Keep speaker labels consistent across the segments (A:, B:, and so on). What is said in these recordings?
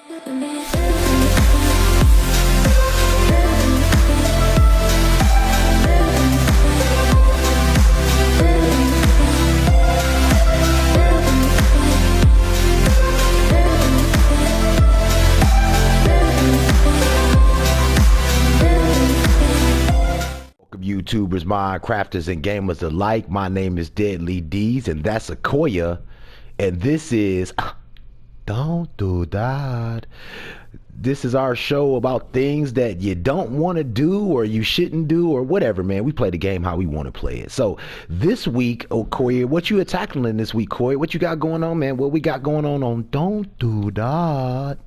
A: YouTubers, Minecrafters, and gamers alike. My name is D33DZVill3 and that's Akoya, and this is Don't Do That. This is our show about things that you don't want to do or you shouldn't do or whatever, man. We play the game how we want to play it. So this week, Akoya, what you tackling this week, Koya? What you got going on, man? What we got going on Don't Do That?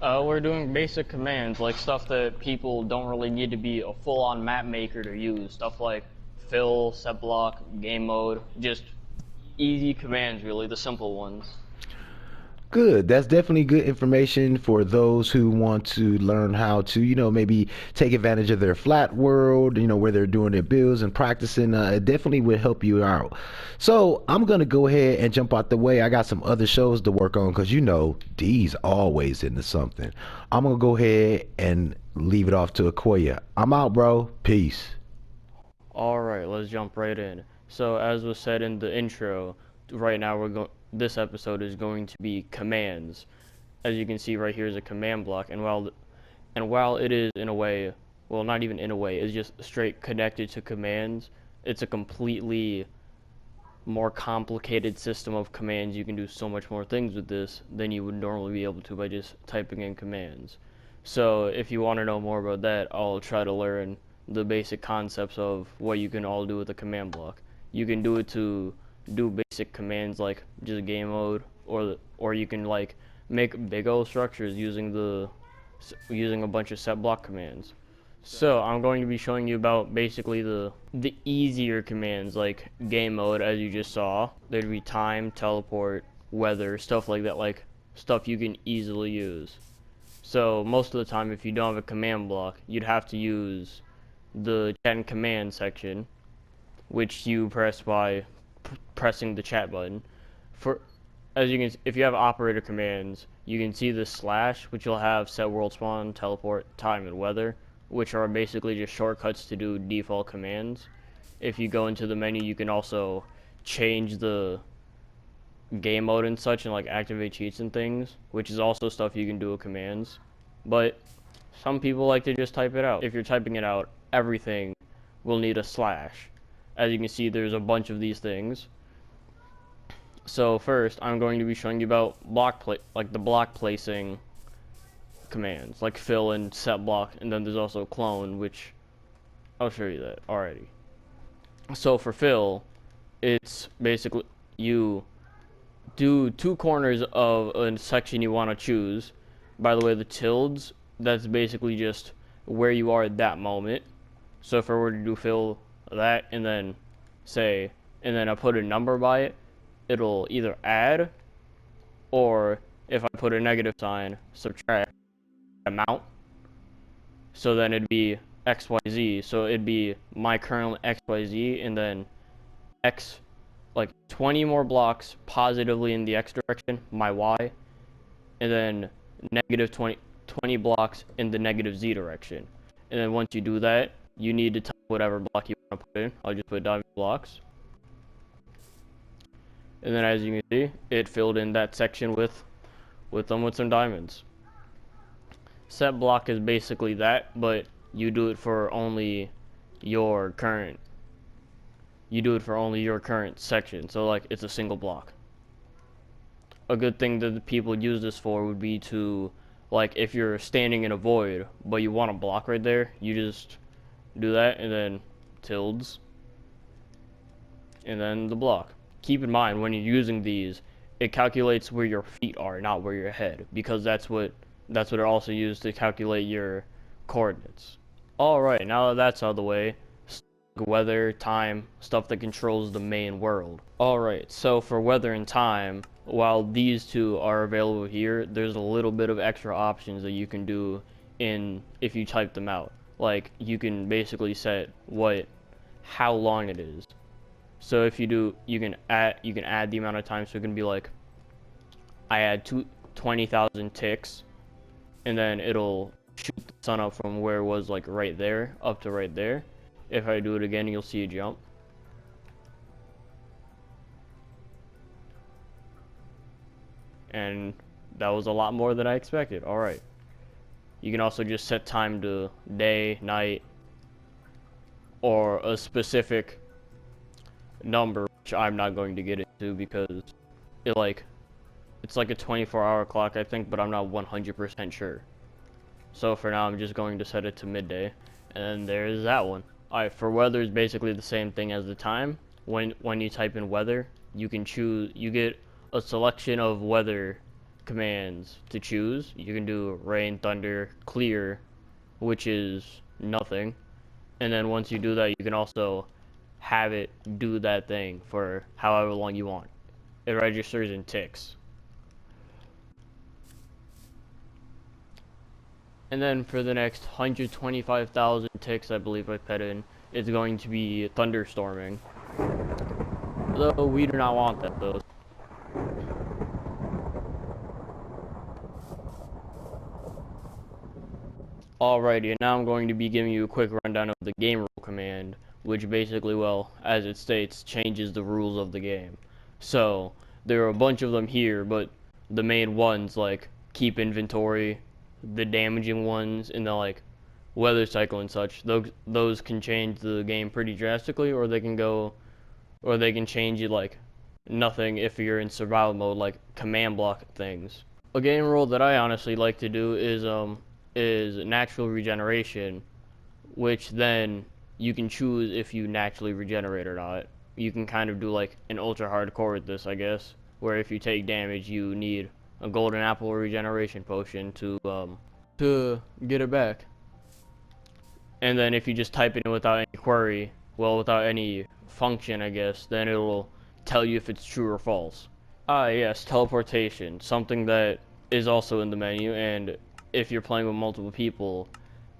B: We're doing basic commands, like stuff that people don't really need to be a full-on map maker to use. Stuff like fill, setblock, game mode, just easy commands, really, the simple ones.
A: Good. That's definitely good information for those who want to learn how to, maybe take advantage of their flat world, where they're doing their builds and practicing. It definitely would help you out. So I'm going to go ahead and jump out the way. I got some other shows to work on because, D's always into something. I'm going to go ahead and leave it off to Akoya. I'm out, bro. Peace.
B: All right, let's jump right in. So as was said in the intro, right now this episode is going to be commands. As you can see right here is a command block, and while it is in a way, well, not even in a way, it's just straight connected to commands, it's a completely more complicated system of commands. You can do so much more things with this than you would normally be able to by just typing in commands. So if you want to know more about that, I'll try to learn the basic concepts of what you can all do with a command block. You can do it to do basic commands like just game mode, or you can like make big old structures using a bunch of set block commands. So I'm going to be showing you about basically the easier commands like game mode, as you just saw. There'd be time, teleport, weather, stuff like that, like stuff you can easily use. So most of the time, if you don't have a command block, you'd have to use the chat and command section, which you press by pressing the chat button. If you have operator commands, you can see the slash, which will have set world spawn, teleport, time, and weather, which are basically just shortcuts to do default commands. If you go into the menu, you can also change the game mode and such, and like activate cheats and things, which is also stuff you can do with commands. But some people like to just type it out. If you're typing it out, everything will need a slash. As you can see, there's a bunch of these things. So first, I'm going to be showing you about the block placing commands, like fill and set block, and then there's also clone, which I'll show you that already. So for fill, it's basically you do two corners of a section you want to choose. By the way, the tildes, that's basically just where you are at that moment. So if I were to do fill that and then I put a number by it, it'll either add, or if I put a negative sign, subtract amount. So then it'd be XYZ. So it'd be my current XYZ, and then X, like 20 more blocks positively in the X direction, my Y, and then negative 20 blocks in the negative Z direction. And then once you do that, you need to type whatever block you want to put in. I'll just put diamond blocks. And then as you can see, it filled in that section with some diamonds. Set block is basically that, but you do it for only your current section. So like it's a single block. A good thing that the people use this for would be to, like, if you're standing in a void but you want a block right there, you just do that and then tildes and then the block. Keep in mind, when you're using these, it calculates where your feet are, not where your head, because that's what it also used to calculate your coordinates. Alright, now that that's out of the way, weather, time, stuff that controls the main world. Alright, so for weather and time, while these two are available here, there's a little bit of extra options that you can do if you type them out. Like, you can basically set how long it is. So if you do, you can add the amount of time, so it can be like, I add 20,000 ticks, and then it'll shoot the sun up from where it was like right there up to right there. If I do it again, you'll see a jump. And that was a lot more than I expected. Alright. You can also just set time to day, night, or a specific number, which I'm not going to get into because it's like a 24-hour clock, I think, but I'm not 100% sure. So for now, I'm just going to set it to midday, and there's that one. Alright, for weather is basically the same thing as the time. When you type in weather, you can choose. You get a selection of weather commands to choose. You can do rain, thunder, clear, which is nothing. And then once you do that, you can also have it do that thing for however long you want. It registers in ticks. And then for the next 125,000 ticks, I believe I put in, it's going to be thunderstorming. Though we do not want that though. Alrighty, and now I'm going to be giving you a quick rundown of the game rule command, which basically, well, as it states, changes the rules of the game. So, there are a bunch of them here, but the main ones, like keep inventory, the damaging ones, and the like weather cycle and such, those can change the game pretty drastically, or they can change it like nothing if you're in survival mode, like command block things. A game rule that I honestly like to do is natural regeneration, which then you can choose if you naturally regenerate or not. You can kind of do like an ultra hardcore with this, I guess, where if you take damage, you need a golden apple regeneration potion to get it back. And then if you just type it in without any query, well, without any function, I guess, then it'll tell you if it's true or false. Ah, yes, teleportation, something that is also in the menu, and if you're playing with multiple people,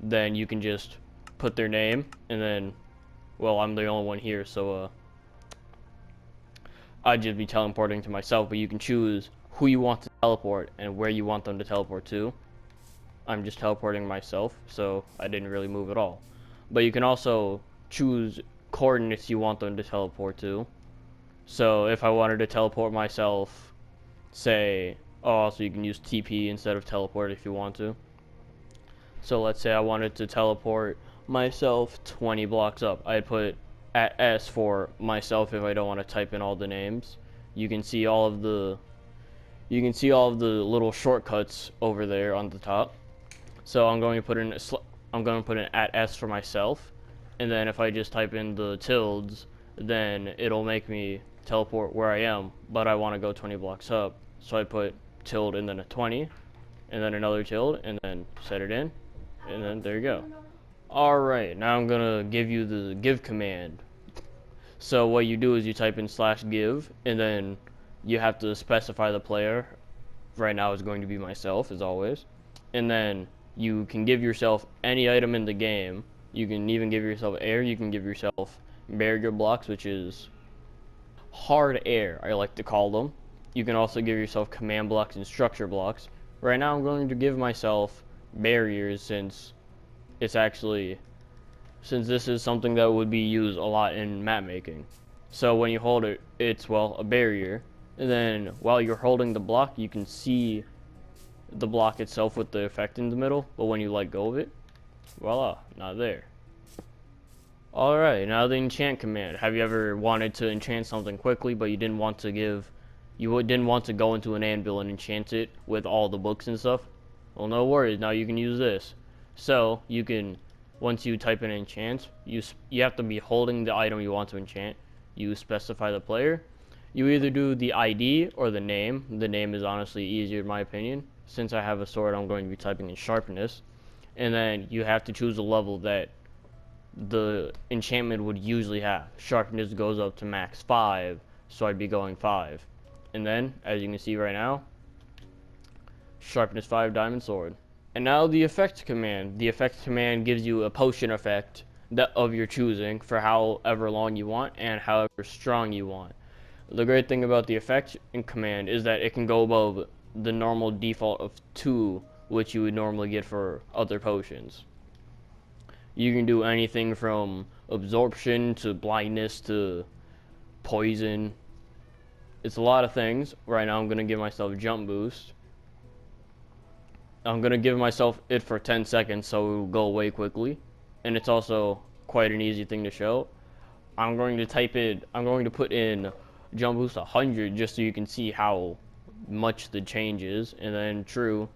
B: then you can just put their name, and then, well, I'm the only one here, so I'd just be teleporting to myself, but you can choose who you want to teleport and where you want them to teleport to. I'm just teleporting myself, so I didn't really move at all. But you can also choose coordinates you want them to teleport to. So if I wanted to teleport myself, say, also you can use TP instead of teleport if you want to. So let's say I wanted to teleport myself 20 blocks up. I'd put at S for myself if I don't want to type in all the names. You can see all of the little shortcuts over there on the top. So I'm going to put in at S for myself, and then if I just type in the tildes, then it'll make me teleport where I am, but I want to go 20 blocks up. So I put tilde and then a 20, and then another tilde, and then set it in, and then there you go. Alright, now I'm gonna give you the give command. So what you do is you type in /give, and then you have to specify the player. Right now it's going to be myself, as always. And then you can give yourself any item in the game. You can even give yourself air. You can give yourself barrier blocks, which is hard air, I like to call them. You can also give yourself command blocks and structure blocks. Right now I'm going to give myself barriers since this is something that would be used a lot in map making. So when you hold it, it's, well, a barrier. And then while you're holding the block, you can see the block itself with the effect in the middle, but when you let go of it, voila, not there. Alright, now the enchant command. Have you ever wanted to enchant something quickly, but you didn't want to go into an anvil and enchant it with all the books and stuff? Well, no worries, now you can use this. So, you can, once you type in enchant, you have to be holding the item you want to enchant. You specify the player. You either do the ID or the name. The name is honestly easier in my opinion. Since I have a sword, I'm going to be typing in sharpness. And then you have to choose a level that the enchantment would usually have. Sharpness goes up to max 5, so I'd be going 5. And then, as you can see right now, sharpness 5 diamond sword. And now the effect command. The effect command gives you a potion effect of your choosing for however long you want and however strong you want. The great thing about the effect command is that it can go above the normal default of 2, which you would normally get for other potions. You can do anything from absorption to blindness to poison. It's a lot of things. Right now I'm going to give myself jump boost. I'm going to give myself it for 10 seconds so it will go away quickly. And it's also quite an easy thing to show. I'm going to put in jump boost 100 just so you can see how much the change is. And then true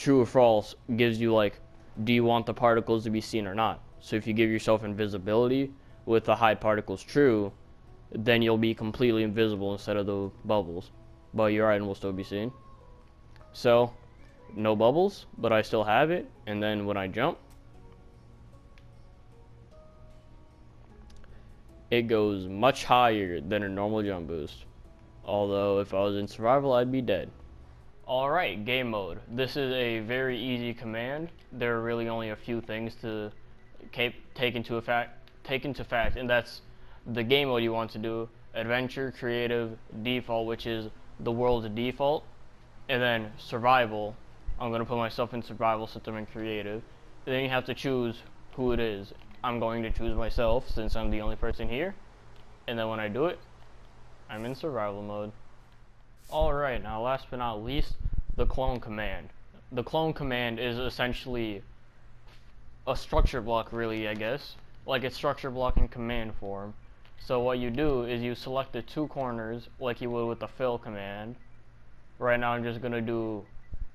B: or false gives you like, do you want the particles to be seen or not? So if you give yourself invisibility with the hide particles true, then you'll be completely invisible instead of the bubbles, but your item will still be seen. So no bubbles, but I still have it. And then when I jump, it goes much higher than a normal jump boost. Although if I was in survival, I'd be dead. Alright, game mode. This is a very easy command. There are really only a few things to take into effect, and that's the game mode you want to do: adventure, creative, default, which is the world's default, and then survival. I'm going to put myself in survival since I'm in creative. And then you have to choose who it is. I'm going to choose myself since I'm the only person here, and then when I do it, I'm in survival mode. Alright, now last but not least, the clone command. The clone command is essentially a structure block, really, I guess. Like a structure block in command form. So what you do is you select the 2 corners like you would with the fill command. Right now I'm just going to do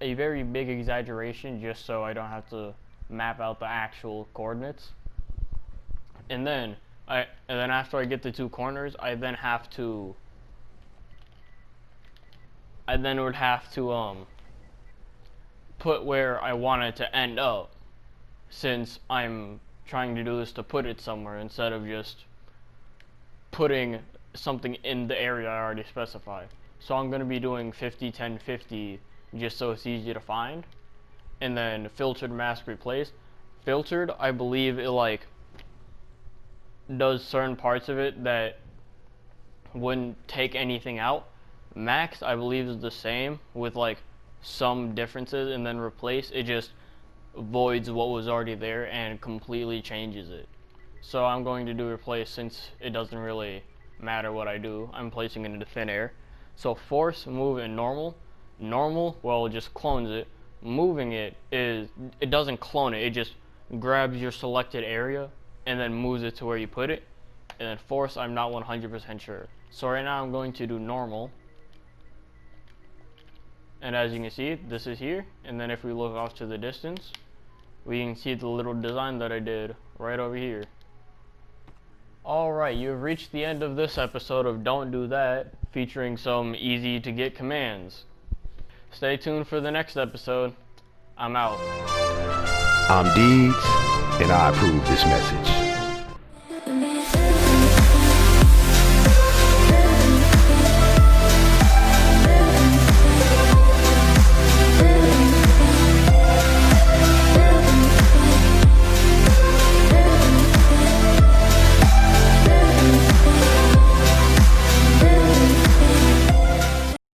B: a very big exaggeration just so I don't have to map out the actual coordinates. And then after I get the 2 corners, I then would have to put where I want it to end up, since I'm trying to do this to put it somewhere instead of just putting something in the area I already specified. So I'm going to be doing 50, 10, 50 just so it's easy to find. And then filtered, mask, replace. Filtered, I believe it like does certain parts of it that wouldn't take anything out. Max, I believe, is the same with like some differences, and then replace, it just voids what was already there and completely changes it. So I'm going to do replace since it doesn't really matter what I do. I'm placing it into thin air. So force, move, and normal. Normal, well, it just clones it. Moving it doesn't clone it. It just grabs your selected area and then moves it to where you put it. And then force, I'm not 100% sure. So right now I'm going to do normal. And as you can see, this is here. And then if we look off to the distance, we can see the little design that I did right over here. Alright, you've reached the end of this episode of Don't Do That, featuring some easy to get commands. Stay tuned for the next episode. I'm out.
A: I'm Deeds, and I approve this message.